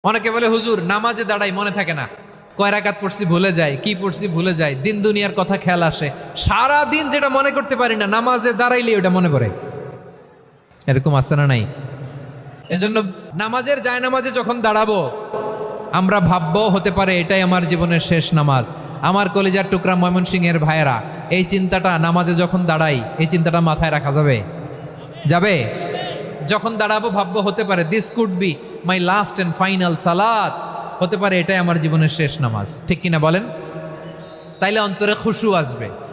অনেকে বলে হুজুর নামাজে দাঁড়াই মনে থাকে না, কয় রাকাত পড়ছি ভুলে যায়, কি পড়ছি ভুলে যায়, দিন দুনিয়ার কথা খেয়াল আসে, সারা দিন যেটা মনে করতে পারি না নামাজে দাঁড়াইলে ওটা মনে পড়ে। এরকম আছে না নাই? এজন্য নামাজের যায় নামাজে যখন দাঁড়াবো আমরা ভাববো হতে পারে এটাই আমার জীবনের শেষ নামাজ। আমার কলিজার টুকরা ময়মনসিংহের ভাইয়েরা, এই চিন্তাটা নামাজে যখন দাঁড়াই এই চিন্তাটা মাথায় রাখা যাবে? যাবে? যখন দাঁড়াবো ভাববো হতে পারে this could be my last and final সালাত, হতে পারে এটাই আমার জীবনের শেষ নামাজ। ঠিক কিনা বলেন? তাইলে অন্তরে খুশু আসবে।